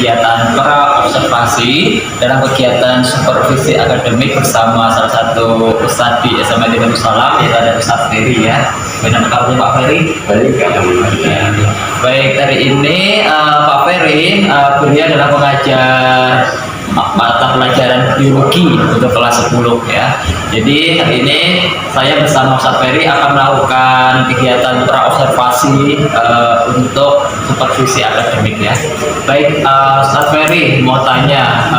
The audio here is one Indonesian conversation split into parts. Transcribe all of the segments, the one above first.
kegiatan pra observasi dalam kegiatan supervisi akademik bersama salah satu ustadz di SMA Darussalam, yaitu ada Ustadz Ferry ya. Benar kamu Pak Ferry? Baik, Ya. Baik, hari ini Pak Ferry beliau adalah pengajar mata pelajaran biologi untuk kelas 10 ya. Jadi hari ini saya bersama Ustadz Ferry akan melakukan kegiatan praobservasi untuk supervisi akademik ya. Baik, Ustadz Ferry mau tanya,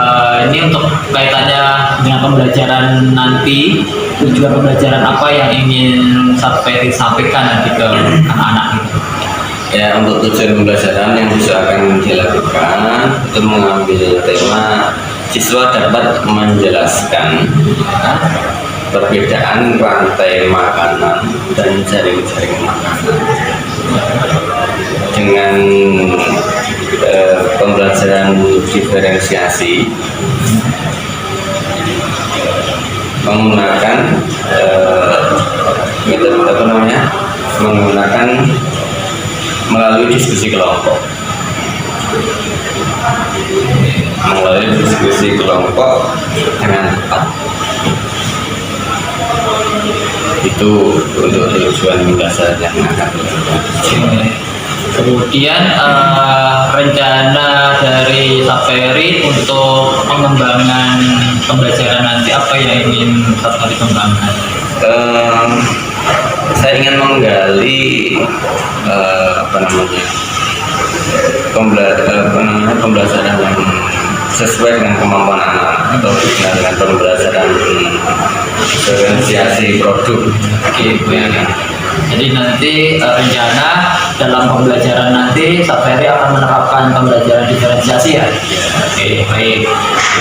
ini untuk kaitannya dengan pembelajaran nanti, tujuan pembelajaran apa yang ingin Ustadz Ferry sampaikan nanti ke anak-anak itu? ya, untuk tujuan pembelajaran yang bisa akan dilakukan itu mengambil tema siswa dapat menjelaskan perbedaan rantai makanan dan jaring-jaring makanan dengan pembelajaran diferensiasi menggunakan metode apa namanya, menggunakan melalui diskusi kelompok dengan tepat. Itu untuk tujuan mendasar yang akan dilakukan. Kemudian rencana dari Ustadz Ferry untuk pengembangan pembelajaran nanti apa yang ingin Ustadz Ferry kembangkan? Saya ingin menggali pembelajaran yang sesuai dengan kemampuan anak atau dengan pembelajaran diferensiasi produk gitu ya. Jadi nanti rencana dalam pembelajaran nanti Ustadz Ferry akan menerapkan pembelajaran diferensiasi ya. Oke, baik.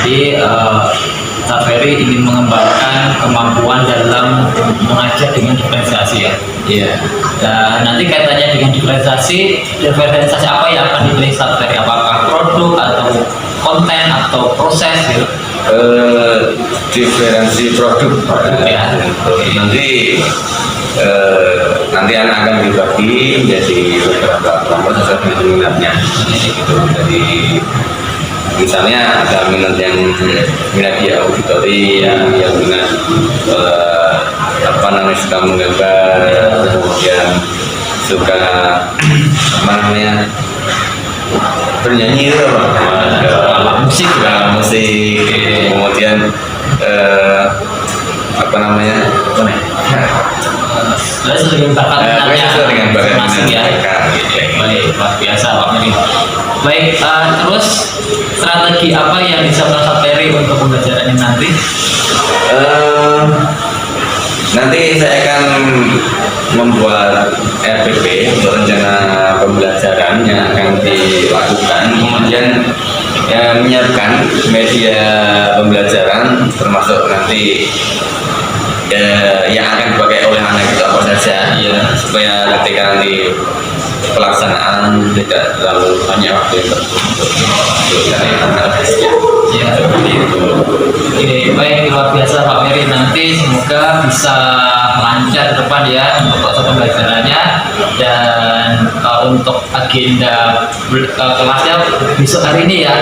Jadi Ustadz Ferry ingin mengembangkan kemampuan dalam mengajar dengan diferensiasi ya. Iya. Dan nanti kaitannya dengan diferensiasi apa yang akan dipilih Ustadz Ferry? Apakah produk atau konten atau proses gitu? Diferensi produk Ya. Nanti anak akan dibagi menjadi beberapa kelompok sesuai dengan minatnya. Gitu. Jadi misalnya ada minat yang minat di auditori, yang minat suka menggambar, kemudian suka bernyanyi itu musik, kemudian dengan bakat ya. Baik, luar biasa Pak Ferry. Baik, terus strategi apa yang bisa Ustadz Ferry untuk pembelajaran ini nanti? Nanti saya akan membuat RPP untuk rencana pembelajaran yang akan dilakukan, kemudian menyiapkan media pembelajaran termasuk nanti yang akan dipakai oleh anak itu apa saja ya, supaya ketika nanti pelaksanaan tidak terlalu banyak waktu yang tertutup untuk anak Ya, seperti itu. Oke, baik, luar biasa Pak Ferry. Nanti semoga bisa lancar ke depan ya untuk proses pembelajarannya, dan untuk agenda kelasnya besok hari ini ya,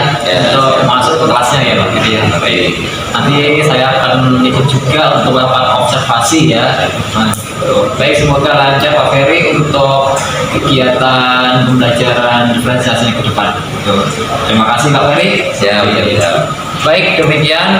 untuk masuk ke kelasnya ya Pak Ferry ya. Baik. Nanti saya akan ikut juga untuk melakukan observasi ya. Nah, baik, semoga lancar Pak Ferry untuk kegiatan pembelajaran diferensiasinya ke depan. Terima kasih Pak Ferry. ya. Baik, demikian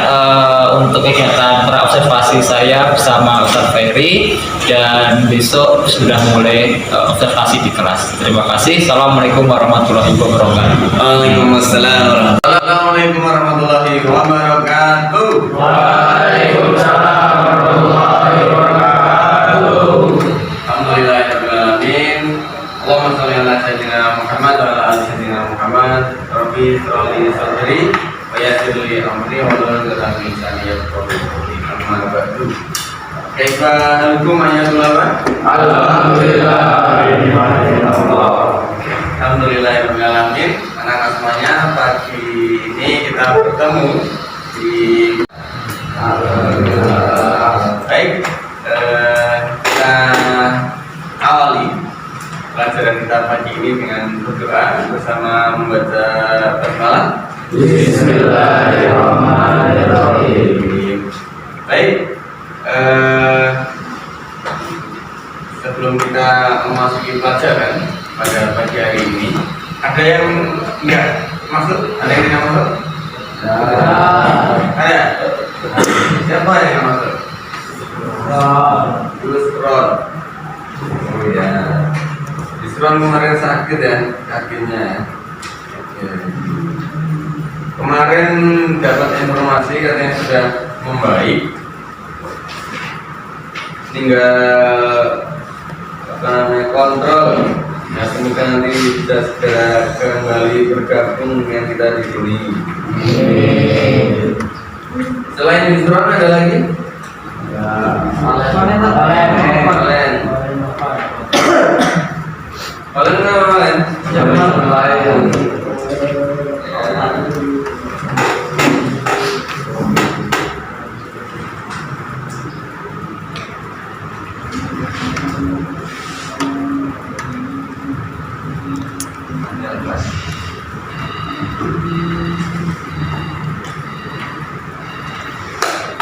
untuk kegiatan praobservasi saya bersama Ustadz Ferry, dan besok sudah mulai observasi di kelas. Terima kasih. Assalamualaikum warahmatullahi wabarakatuh. Waalaikumsalam. Assalamualaikum warahmatullahi wabarakatuh. Waalaikumsalam warahmatullahi wabarakatuh. Alhamdulillahirabbil alamin. Allahumma shalli ala sayyidina Muhammad wa ala ali sayyidina Muhammad. Rabbi sholli sadri wa yassir li amri wa hlul 'uqdatam min lisani yafqahu qawli. Amma ba'du. Kaifa halukum ya tulaba? Alhamdulillah. Alhamdulillahirabbil alamin. Anak-anak semuanya, pagi ini kita bertemu di baik, kita awali pelajaran kita pagi ini dengan berdoa bersama membaca basmalah. Bismillahirrahmanirrahim. Baik, sebelum kita memasuki pelajaran pada pagi hari ini, ada yang enggak masuk? Ada yang tidak masuk? Ada? Siapa yang tidak masuk? Terus Ron. Oh ya, Ron kemarin sakit ya kakinya. Ya. Kemarin dapat informasi katanya sudah membaik, tinggal kontrol. Nah, semoga nanti bisa segera kembali bergabung dengan kita di sini. Selain di Ron ada lagi? Valen nama Valen?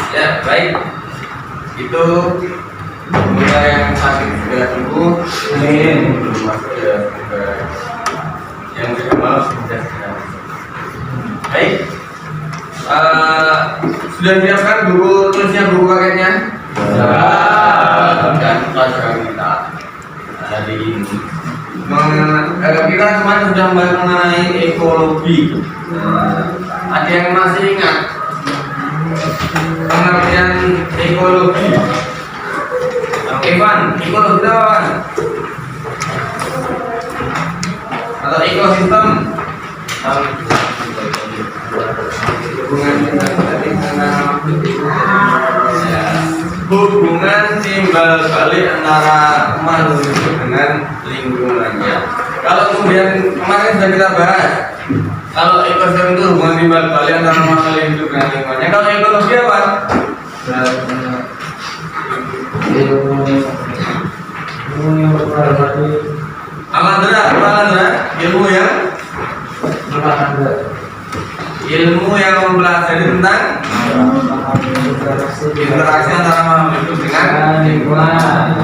Ya, baik. Itu semoga yang sakit segera sembuh. Amin. Belum masuk ya, semoga yang sudah malas sudah segera masuk. Baik. Sudah siapkan buku tulisnya, buku paketnya? Dan pelajaran kita hari ini kita kemarin sudah membahas mengenai ekologi. Ada yang masih ingat pengertian ekologi? Evan, ekologi itu apa? Atau ekosistem? Hubungan timbal balik antara manusia dengan lingkungannya. Kalau kemudian kemarin sudah kita bahas, kalau ekosistem itu hubungan timbal balik antara manusia hidup dengan lingkungannya. Kalau ekologi apa? Ilmu yang mempelajari tentang interaksi antara makhluk hidup dengan lingkungan.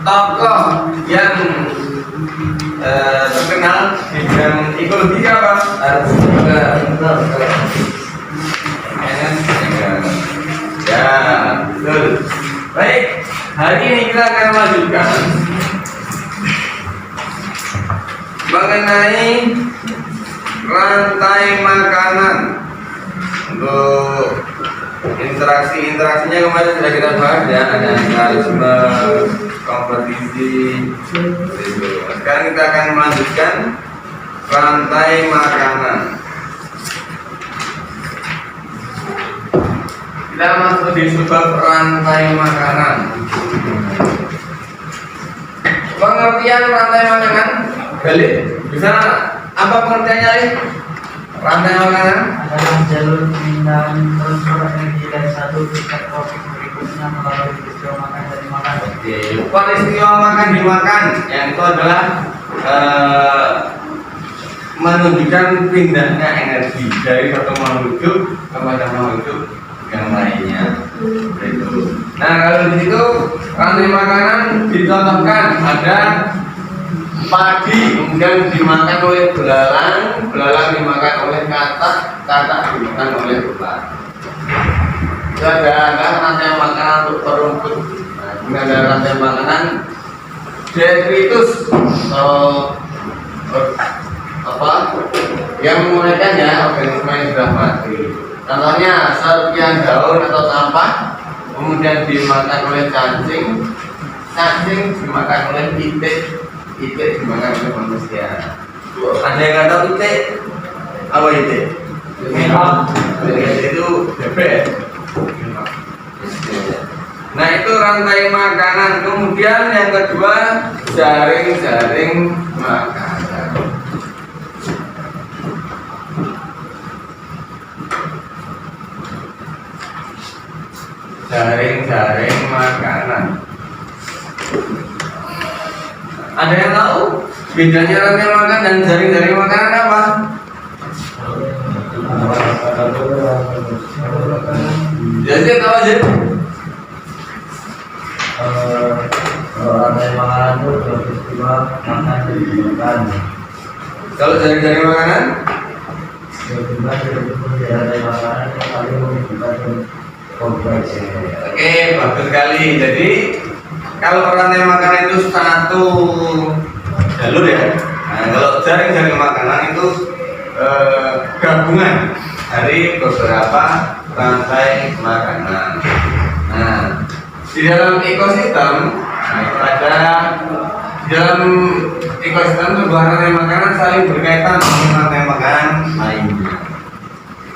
Tokoh yang terkenal di bidang ekologi apa? Ya, betul. Baik, hari ini kita akan melanjutkan mengenai rantai makanan. Untuk interaksinya kemarin sudah kita bahas ya, ada mekanisme kompetisi. Sekarang kita akan melanjutkan rantai makanan. Kita masuk di subbab rantai makanan. Pengertian rantai makanan, Galih, bisa apa pengertiannya, Lih? Rantai makanan adalah jalur pemindahan transfer energi dari satu tingkat tropik berikutnya melalui peristiwa makan dan dimakan. Oke, peristiwa makan dimakan yang itu adalah menunjukkan pindahnya energi dari satu makhluk hidup kepada makhluk hidup yang lainnya. Itu. Nah, kalau di situ rantai makanan dicontohkan ada padi, kemudian dimakan oleh belalang, belalang dimakan oleh katak, katak dimakan oleh ular. Itu ada rantai makanan untuk perumput. Nah, ini ada rantai makanan detritus atau apa yang memulihkan ya organisme yang sudah mati. Contohnya serpihan daun atau sampah, kemudian dimakan oleh cacing, cacing dimakan oleh itik, itik dimakan oleh manusia. Ada yang nggak tahu itik? Apa itik? Itu bebek. Nah, itu rantai makanan. Kemudian yang kedua, jaring-jaring makanan. Jaring-jaring makanan. Ada yang tahu? Bedanya rantai makan dan jaring-jaring makanan apa? Jadi tahu aja. Rantai makanan itu peristiwa makan dibutuhkan. Kalau jaring-jaring makanan, Tiba-tiba rantai makanan yang paling membutuhkan kompleks. oke, bagus sekali. Jadi kalau rantai makanan itu satu jalur ya. Nah, kalau jaring-jaring makanan itu gabungan dari beberapa rantai makanan. Nah, di dalam ekosistem, nah itu ada di dalam ekosistem sebuah rantai makanan saling berkaitan dengan rantai makanan lainnya.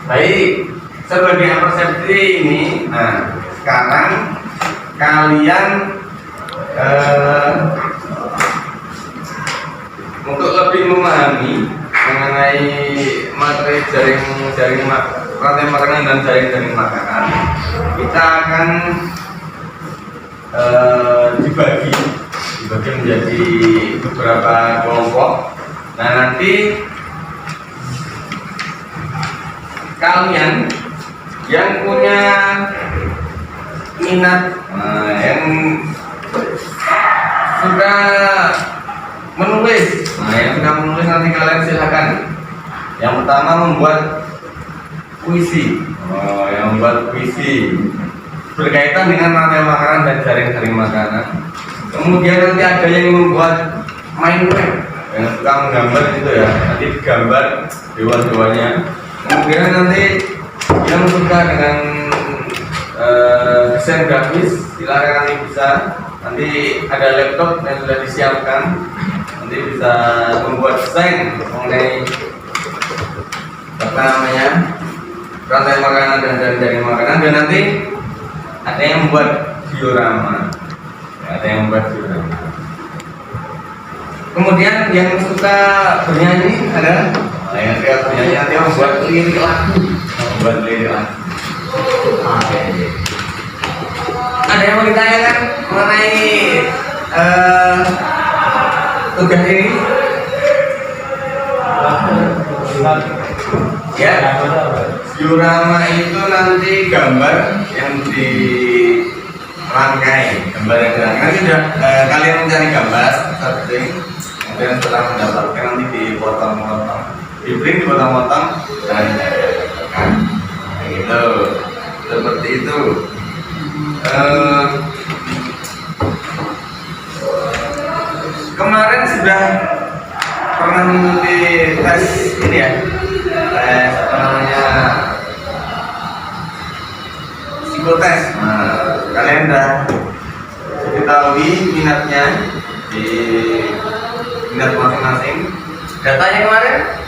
Baik, sebagai persepsi ini, nah sekarang kalian untuk lebih memahami mengenai materi rantai makanan dan jaring-jaring makanan, kita akan dibagi menjadi beberapa kelompok. Nah, nanti kalian yang punya minat, yang sudah menulis, nanti kalian silakan. Yang pertama membuat puisi, yang membuat puisi berkaitan dengan rantai makanan dan jaring-jaring makanan. Kemudian nanti ada yang membuat main web, yang suka menggambar gitu ya, nanti gambar dewa-dewanya. Kemudian nanti yang suka dengan desain grafis, silakan nanti bisa. Nanti ada laptop yang sudah disiapkan, nanti bisa membuat desain mengenai apa namanya rantai makanan dan jaring makanan. Dan nanti ada yang membuat diorama, Kemudian yang suka bernyanyi ada, yang suka bernyanyi nanti membuat lirik lagu, Ada yang mau ditanyakan mengenai tugas ini? Ya, diorama itu nanti gambar yang dirangkai, Nanti kalian mencari gambar searching, kemudian setelah mendapatkan nanti dipotong-potong, di-print, dipotong-potong dan gitu, seperti itu. Kemarin sudah pernah mengikuti tes ini ya, tes apa namanya, psikotes. Nah, kalian udah diketahui minatnya di minat masing-masing. Datanya kemarin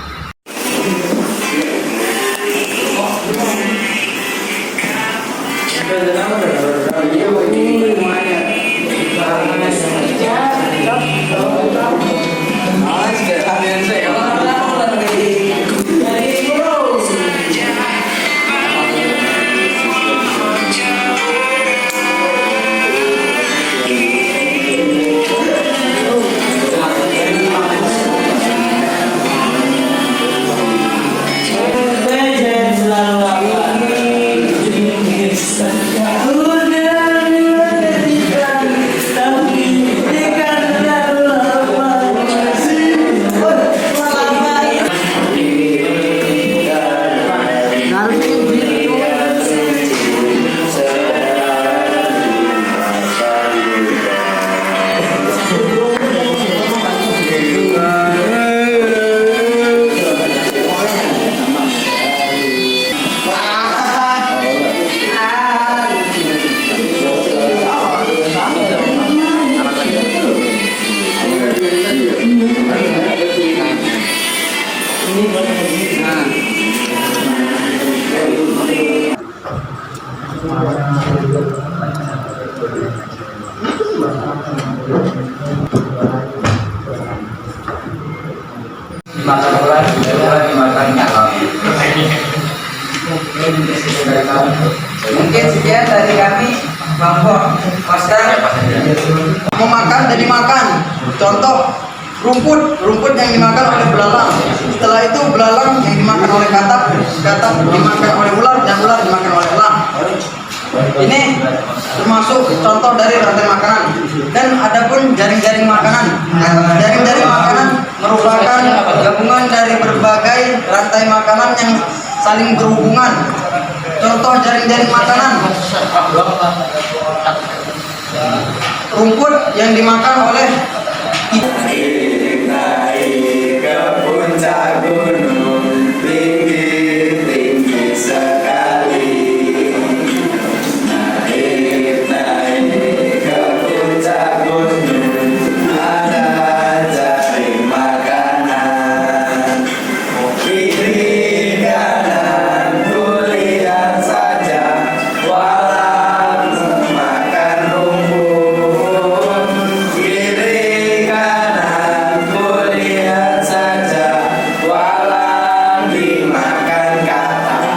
dimakan ular, dimakan nyamuk. Mungkin sekian dari kami, Bang Bo, Master. Mau makan jadi makan. Contoh rumput yang dimakan oleh belalang. Setelah itu belalang yang dimakan oleh katak dimakan oleh ular, dan ular dimakan oleh elang. Ini termasuk contoh dari rantai makanan. Dan adapun jaring-jaring makanan. Jaring-jaring makanan merupakan gabungan dari berbagai rantai makanan yang saling berhubungan. Contoh jaring-jaring makanan: rumput yang dimakan oleh Naik ke puncak gunung, tinggi sekali. Naik ke puncak gunung, ada jaring makanan. Kiri kanan kulihat saja, walau makan rumput. Kiri kanan kulihat saja, walau dimakan katak.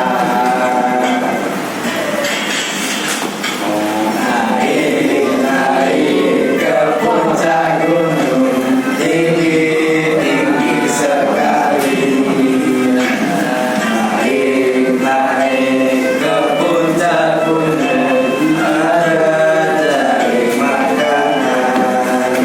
Naik ke puncak gunung, tinggi sekali. Naik ke puncak gunung, ada jaring makanan.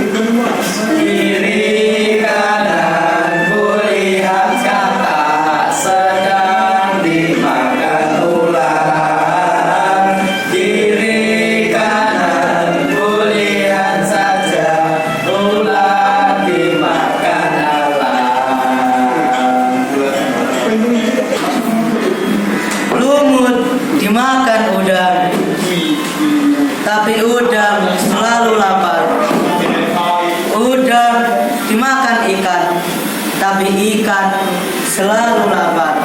Kiri kanan kulihat katak sedang dimakan ular. Kiri kanan kulihat saja, ular dimakan elang. Lumut dimakan udang, tapi udang selalu lapar. Udang dimakan ikan, tapi ikan selalu lapar.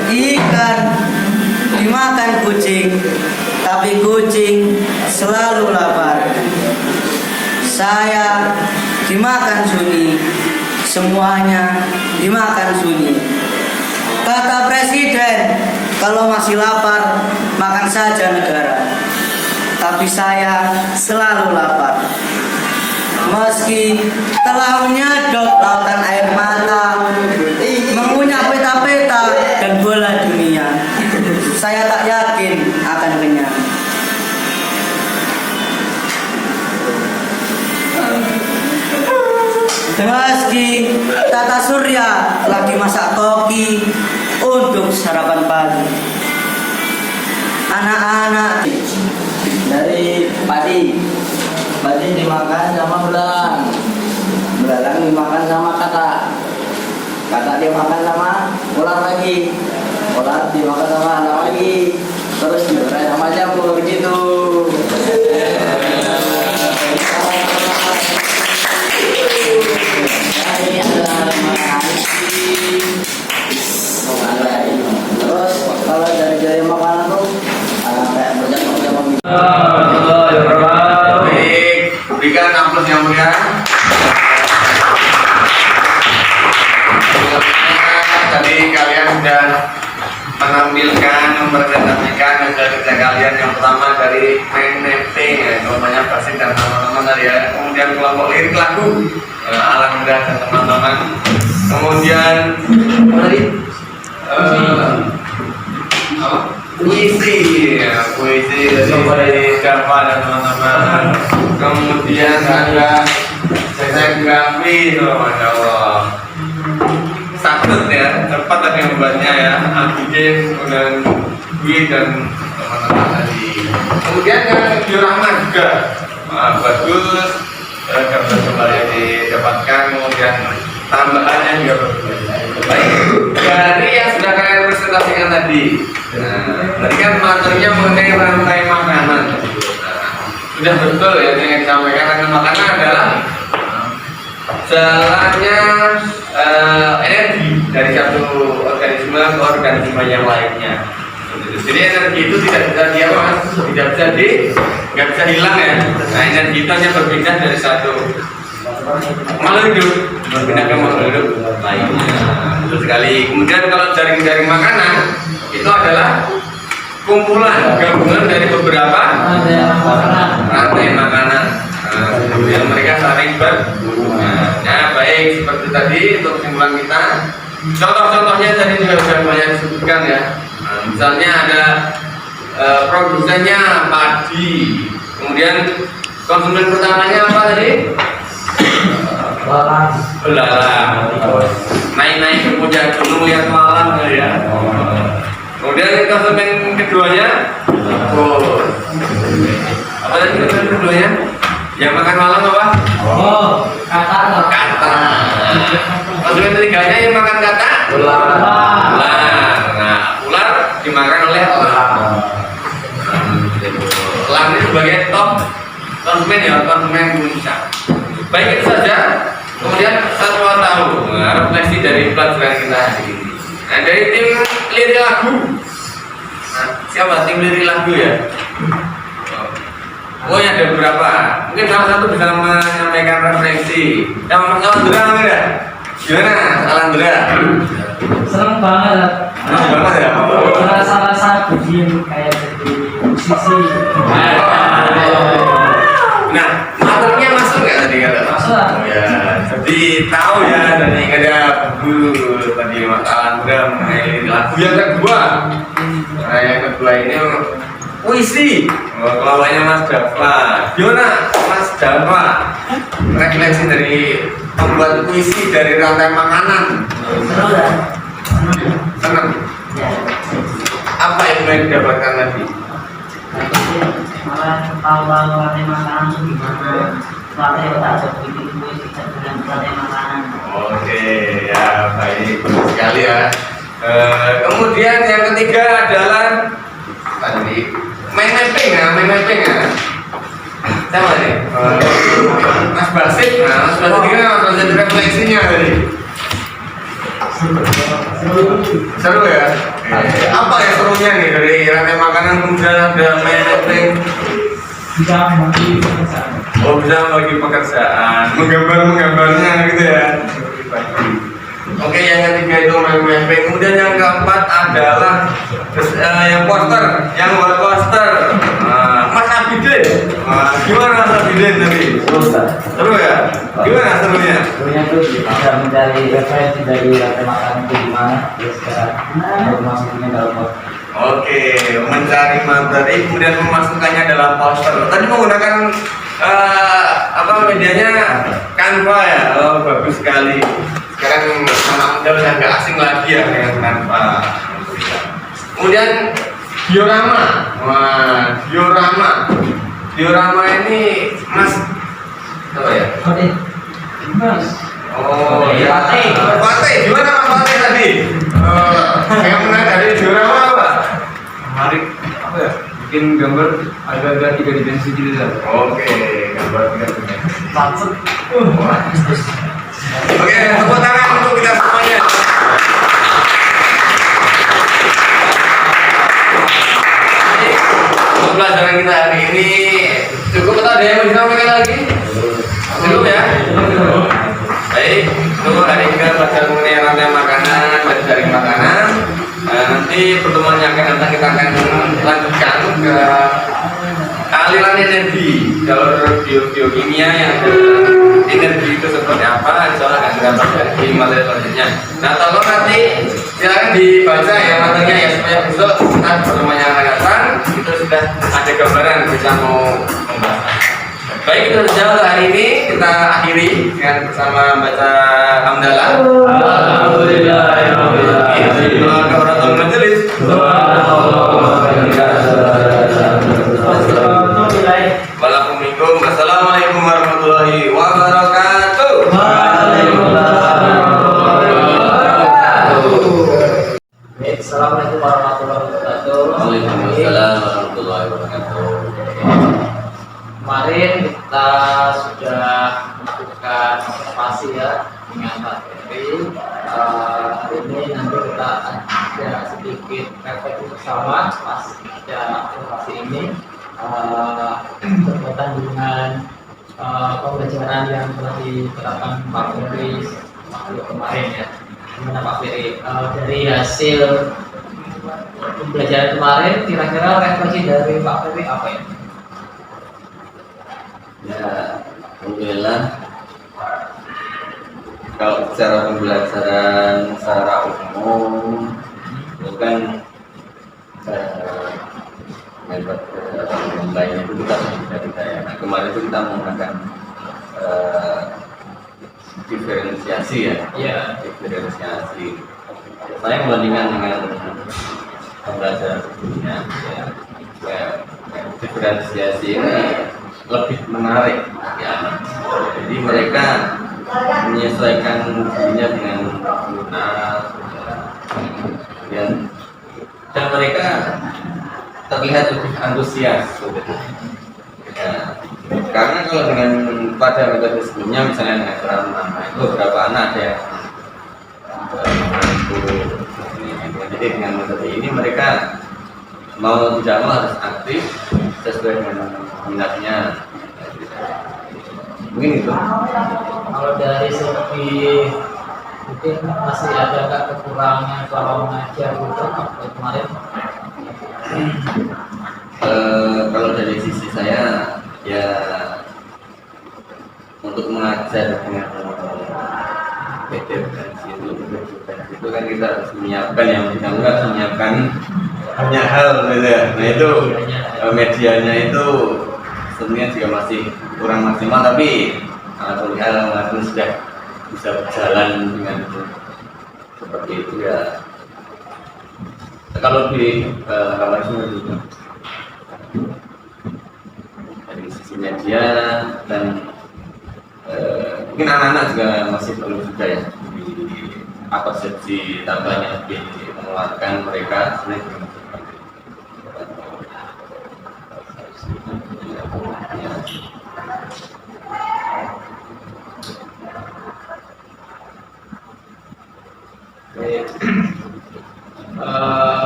Ikan dimakan kucing, tapi kucing selalu lapar. Saya dimakan sunyi, semuanya dimakan sunyi. Kata presiden, kalau masih lapar, makan saja negara. Tapi saya selalu lapar. Meski telah menyedot lautan air mata, mengunyah peta-peta dan bola dunia, saya tak yakin akan kenyang. Meski tata surya lagi masak koki untuk sarapan pagi. Anak-anak Dari padi dimakan sama belalang dimakan sama katak dimakan sama ular lagi, ular dimakan sama anak lagi, terus diurai sama jamur gitu. Ini adalah makanan. Terus kalau dari makanan tuh kayak berjam-jam gitu. Baik, berikan aplaus yang mulia. Tadi kalian sudah menampilkan, mempresentasikan kerja kalian. Yang pertama dari main mapping, ya, namanya Basit dan teman-teman tadi ya. Kemudian kelompok lirik lagu, Alhamdulillah dan teman-teman. Kemudian puisi, ya, puisi dari Dava dan teman-teman. Kemudian ada saya Gavi, masya Allah. Sakit ya, cepat tadi membuatnya ya. Abidin, kemudian Dwi dan teman-teman tadi. Kemudian yang Rahman juga bagus, gambar kembali didapatkan. Kemudian tambahannya juga bagus. Baik, dari yang sudah kalian presentasikan tadi, tadi kan materinya mengenai rantai makanan. Sudah betul ya yang disampaikan, rantai makanan adalah jalannya energi dari satu organisme ke organisme yang lainnya. Jadi energi itu tidak bisa nggak bisa hilang ya. Nah, energi itu hanya berpindah dari satu makhluk hidup berpindah ke makhluk hidup lainnya. Betul sekali. Kemudian kalau jaring-jaring makanan itu adalah kumpulan gabungan dari beberapa rantai makanan. Kemudian mereka saling nah, baik seperti tadi untuk kesimpulan kita. Contoh-contohnya tadi juga sudah banyak disebutkan ya. Nah, misalnya ada produsennya padi, kemudian konsumen pertamanya apa tadi? Belalang. Naik-naik ke puncak gunung lihat malam ya. Kemudian konsumen keduanya, apa tadi konsumen keduanya? Yang makan malam apa? Kata. Konsumen ketiganya yang makan kata? Ular. Nah, ular dimakan oleh elang. Elang ini sebagai top konsumen ya, konsumen puncak. Baik itu saja. Kemudian satu tahu refleksi dari pelajaran kita hari ini. Nah, dari tim lirik lagu. Nah, siapa tim lirik lagu ya? Oh, ya ada beberapa. Mungkin salah satu bisa menyampaikan refleksi. Yang Alandra enggak? Gimana, Alandra? Seneng banget. Seneng banget ya? Salah bikin kayak jadi musisi. Nah, materinya masuk nggak tadi kata? Masuk. Oh ya, jadi tahu ya tadi ada buku tadi Mas Alandra mengenai lagu yang kedua. Nah, yang kedua ini puisi. Oh, kelolanya Mas Dava. Gimana Mas Dava? Refleksi dari membuat puisi dari rantai makanan. Seru ya? Senang. Apa yang mau didapatkan tadi? Malah tahu rantai makanan itu gimana? Rantai otak ada bikin puisi dengan rantai makanan. Oke, ya baik sekali ya. Kemudian yang ketiga adalah tadi main mapping ya. Siapa nih? Mas Basit. Nah, Mas Basit ini Mas Basit refleksinya tadi. Seru ya? Apa ya serunya nih dari rantai makanan kemudian ada main mapping? Bisa membagi pekerjaan. Oh, bisa bagi pekerjaan, menggambarnya gitu ya. Oke, yang ketiga itu main mapping. Kemudian yang keempat adalah yang poster, yang buat poster. Mas Abidin. Gimana Mas Abidin tadi? Seru ya? Gimana serunya? Sebenarnya tuh bisa mencari referensi dari rantai makanan itu gimana? Ya sekarang masuknya dalam poster. Oke, mencari materi kemudian memasukkannya dalam poster. Tadi menggunakan medianya Canva ya. Oh, bagus sekali. Sekarang anak muda udah nggak asing lagi ya dengan Canva. Kemudian diorama. Wah, diorama ini Mas apa ya? Mas. Oh, ya. Pate, gimana Mas Pate tadi? Yang menarik dari diorama apa? Menarik apa ya? Bikin gambar agak-agak tiga dimensi gitu ya. Oke, gambar tiga dimensi. Maksud. Oke, tepuk tangan untuk kita semuanya. Untuk pelajaran kita hari ini cukup atau ada yang mau disampaikan lagi? Cukup ya? Baik, untuk hari ini kita belajar mengenai rantai makanan dan jaring makanan. Nanti pertemuan yang akan datang kita akan lanjutkan ke aliran energi, jalur biokimia yang ada energi itu seperti apa, insya Allah akan kita pelajari di materi selanjutnya. Nah, tolong nanti silakan dibaca ya materinya ya, supaya besok saat pertemuan yang akan datang itu sudah ada gambaran bisa mau membahas. Baik, itu saja untuk hari ini kita akhiri dengan bersama baca hamdalah. Majelis. Waalaikumsalam. Assalamualaikum warahmatullahi wabarakatuh. Assalamualaikum warahmatullahi wabarakatuh. Waalaikumsalam warahmatullahi wabarakatuh. Kemarin kita sudah melakukan observasi ya dengan Pak Ferry. Hari ini nanti kita ada sedikit refleksi bersama pas ada observasi ini berkaitan dengan pembelajaran yang telah diterapkan Pak Ferry waktu kemarin ya. Gimana Pak Ferry? Dari hasil pembelajaran kemarin, kira-kira refleksi dari Pak Ferry apa ya? Ya, Alhamdulillah. Kalau secara pembelajaran secara umum itu kan metode lainnya itu kita sudah ya. Nah, kemarin itu kita menggunakan diferensiasi ya. Iya. Diferensiasi. Saya membandingkan dengan pembelajaran sebelumnya. Ya, diferensiasi ini lebih menarik ya. Jadi mereka menyesuaikan dirinya dengan lunak dan mereka terlihat lebih antusias ya. Karena kalau dengan pada metode sebelumnya misalnya dengan ceramah itu beberapa anak ada yang jadi dengan metode ini mereka mau tidak mau harus aktif sesuai dengan minatnya. Mungkin itu. Kalau dari segi mungkin masih ada nggak kekurangan kalau mengajar gitu waktu kemarin? Kalau dari sisi saya ya untuk mengajar dengan itu kan kita harus menyiapkan yang kita enggak menyiapkan banyak hal gitu ya. Nah itu medianya itu sebenarnya juga masih kurang maksimal, tapi alhamdulillah sudah bisa berjalan dengan seperti itu ya. Kalau di kamar semua juga dari sisi media dan mungkin anak-anak juga masih perlu juga ya di persepsi tambahnya lebih menguatkan mereka sebenarnya.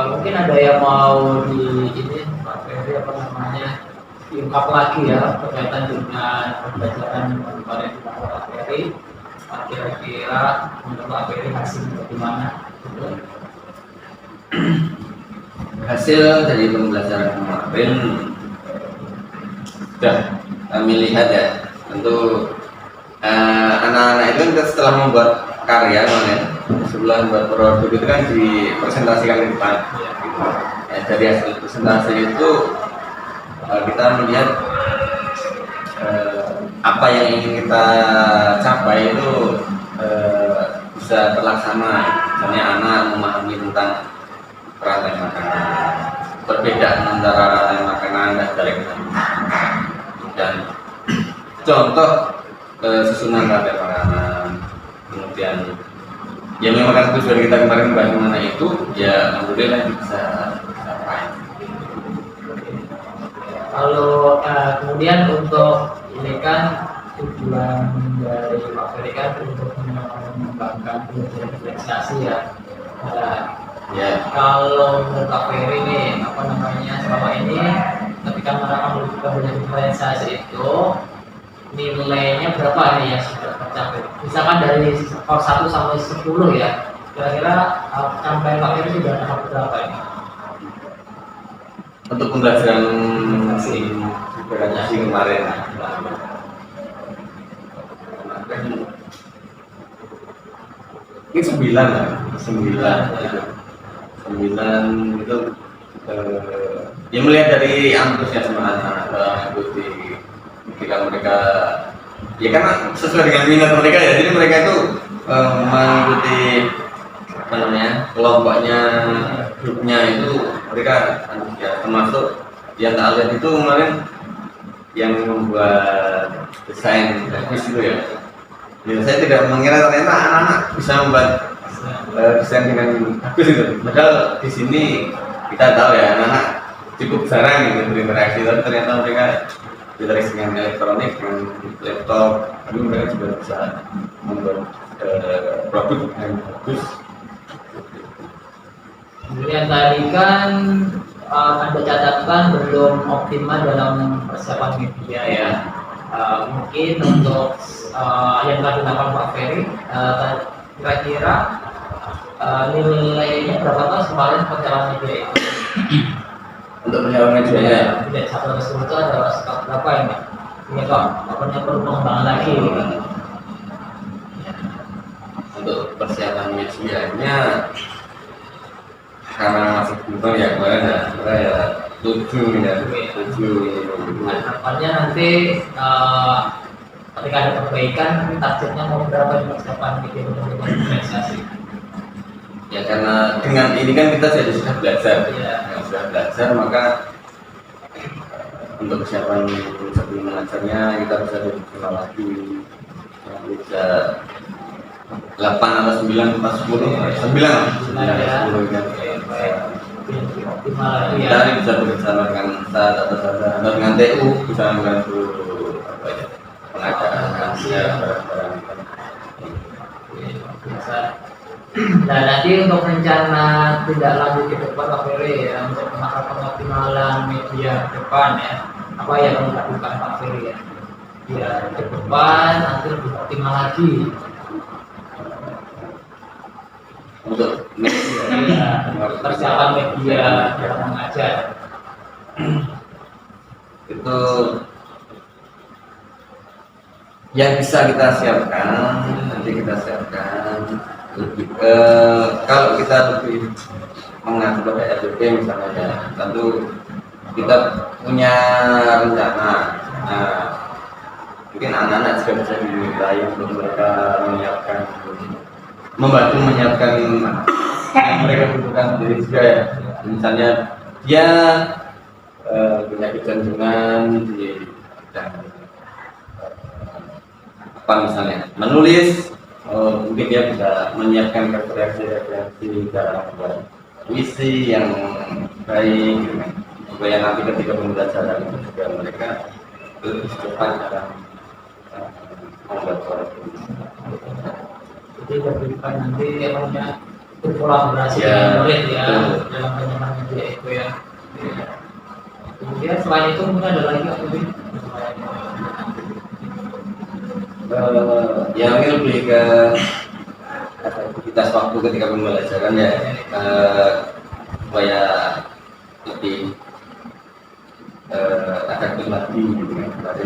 Mungkin ada yang mau di ini Pak Ferry apa namanya diungkap lagi ya berkaitan dengan pembelajaran kemarin Pak Ferry. Kira-kira menurut Pak Ferry hasilnya bagaimana? Hasil dari pembelajaran kemarin sudah kami lihat ya, tentu anak-anak itu setelah membuat karya sebelum membuat produk itu kan dipresentasikan di depan ya, dari hasil presentasi itu kita melihat apa yang ingin kita capai itu bisa terlaksana. Misalnya anak memahami tentang rantai makanan, perbedaan antara rantai makanan dan jaringan dan contoh susunan rantai makanan. Kemudian yang memang tujuan kita kemarin bahas mengenai itu ya alhamdulillah bisa capai. Kalau kemudian untuk ini kan tujuan dari Pak Ferry kan untuk mengembangkan diferensiasi ya. Ya. Kalau menurut Pak Ferry nih apa namanya selama ini ketika menerapkan diferensiasi itu nilainya berapa nih yang sudah tercapai? Misalkan dari skor 1 sampai 10 ya, kira-kira pencapaian Pak Ferry sudah tahap berapa ini? Untuk pembelajaran diferensiasi kemarin ini 9 lah, 9 itu ya melihat dari antusiasme anak mengikuti ketika mereka ya karena sesuai dengan minat mereka ya, jadi mereka itu mengikuti apa namanya kelompoknya, grupnya itu mereka antusias, termasuk yang tak lihat itu kemarin yang membuat desain grafis itu ya. Ya saya tidak mengira ternyata anak-anak bisa membuat desain dengan bagus itu. Padahal di sini kita tahu ya anak-anak cukup jarang gitu berinteraksi, tapi ternyata mereka berinteraksi dengan elektronik, dengan laptop, tapi mereka juga bisa membuat produk yang bagus. Kemudian tadi kan ada catatan belum optimal dalam persiapan media ya. Mungkin untuk yang tadi dilakukan Pak Ferry, kira-kira nilainya berapa tahun kemarin perjalanan media itu? Untuk perjalanan media ya. Tidak 1 itu ada skor berapa ini? Ya kok, pokoknya perlu pengembangan lagi. Untuk persiapan medianya karena masih belum ya kemarin ya 7 ya 7. Harapannya nanti ketika ada perbaikan, targetnya mau berapa di persiapan video untuk organisasi? Ya karena dengan ini kan kita sudah belajar, Iya. sudah belajar maka untuk persiapan sebelum mengajarnya kita bisa lebih lagi, bisa 8 atau 9 atau 10, 9 Ya. 10 kan. Lebih optimal lagi Kita ya. ini bisa bekerjasama dengan SAT atau dengan TU bisa membantu apa ya, pengadaan ya, barang-barang. Bisa. Nah nanti untuk rencana tidak lanjut ke depan Pak Ferry ya, untuk pengoptimalan media ke depan ya, apa yang akan dilakukan Pak Ferry ya? Ya ke depan nanti lebih optimal lagi. Untuk Ya, persiapan media dalam mengajar. itu yang bisa kita siapkan, nanti kita siapkan lebih ke kalau kita lebih mengacu pada RDP misalnya ya, tentu kita punya rencana. Nah, mungkin anak-anak juga bisa dimintai untuk mereka membantu menyiapkan yang mereka butuhkan sendiri juga ya. Misalnya dia punya kecenderungan di bidang apa misalnya menulis, mungkin dia bisa menyiapkan referensi dalam membuat puisi yang baik gitu kan. Supaya nanti ketika pembelajaran itu juga mereka lebih cepat dalam membuat suara puisi. Jadi berikan nanti yang punya berkolaborasi Ya, dengan murid ya betul. dalam penyampaian media itu ya. Kemudian selain itu mungkin ada lagi apa sih? Ya mungkin lebih ke aktivitas waktu ketika pembelajaran ya, supaya lebih efektif lagi gitu kan. Berarti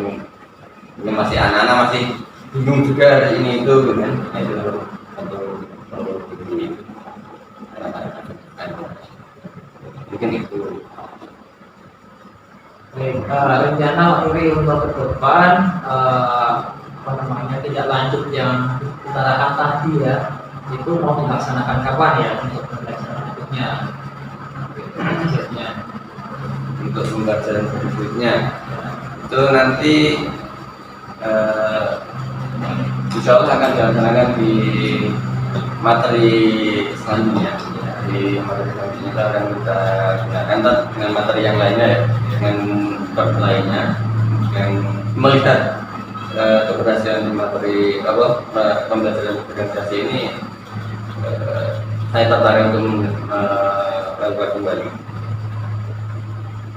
ini masih anak-anak masih bingung juga ini itu gitu kan. Nah, itu perlu mungkin itu. Baik, rencana waktu untuk ke depan apa namanya tidak lanjut yang utarakan tadi ya, itu mau dilaksanakan kapan ya untuk pembelajaran berikutnya? Untuk pembelajaran berikutnya itu nanti insya Allah akan dilaksanakan di materi selanjutnya. Di materi selanjutnya kita akan kita gunakan dengan materi yang lainnya ya, dengan bab lainnya yang melihat keberhasilan di materi apa pembelajaran organisasi ini. Saya tertarik untuk melakukan kembali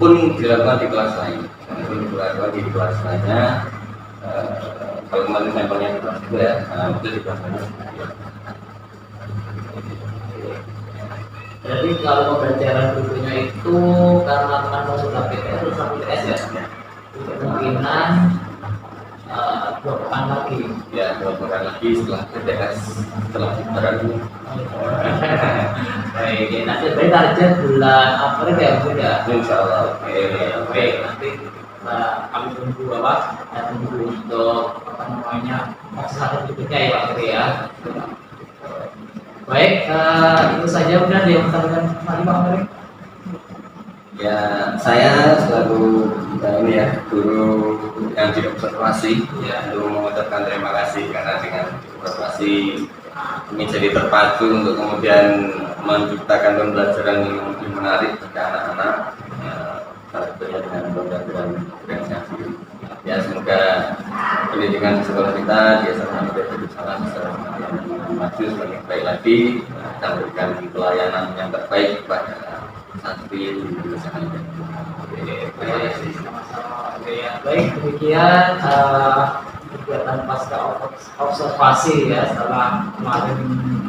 pun dilakukan di kelas lain, pun dilakukan di kelas lainnya. Kalau kemarin sampelnya di kelas itu ya, itu di kelas lainnya. Jadi kalau pembelajaran berikutnya itu karena teman sudah PTS terus sampai PTS ya, kemungkinan 2 pekan lagi. Ya 2 pekan lagi setelah PTS, setelah lebaran. Baik, nanti target bulan April ya Bu ya. Insya Allah. Baik, nanti kami tunggu apa? Dan tunggu untuk apa namanya masalah berikutnya ya Pak Ferry ya. Baik, itu saja udah yang sampaikan tadi Pak Ferry. Ya saya selaku ini ya guru yang diobservasi ya, untuk mengucapkan terima kasih karena dengan observasi ini jadi terpacu untuk kemudian menciptakan pembelajaran yang lebih menarik bagi anak-anak, satunya dengan pembelajaran organisasi. Ya semoga pendidikan di sekolah kita di SMA Negeri Salam semakin maju, semakin baik lagi, dan memberikan pelayanan yang terbaik kepada santri di Indonesia. Baik, demikian kegiatan pasca observasi ya, setelah kemarin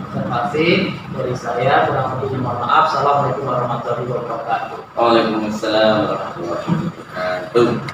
observasi dari saya, kurang lebihnya mohon maaf. Assalamualaikum warahmatullahi wabarakatuh. Waalaikumsalam warahmatullahi wabarakatuh.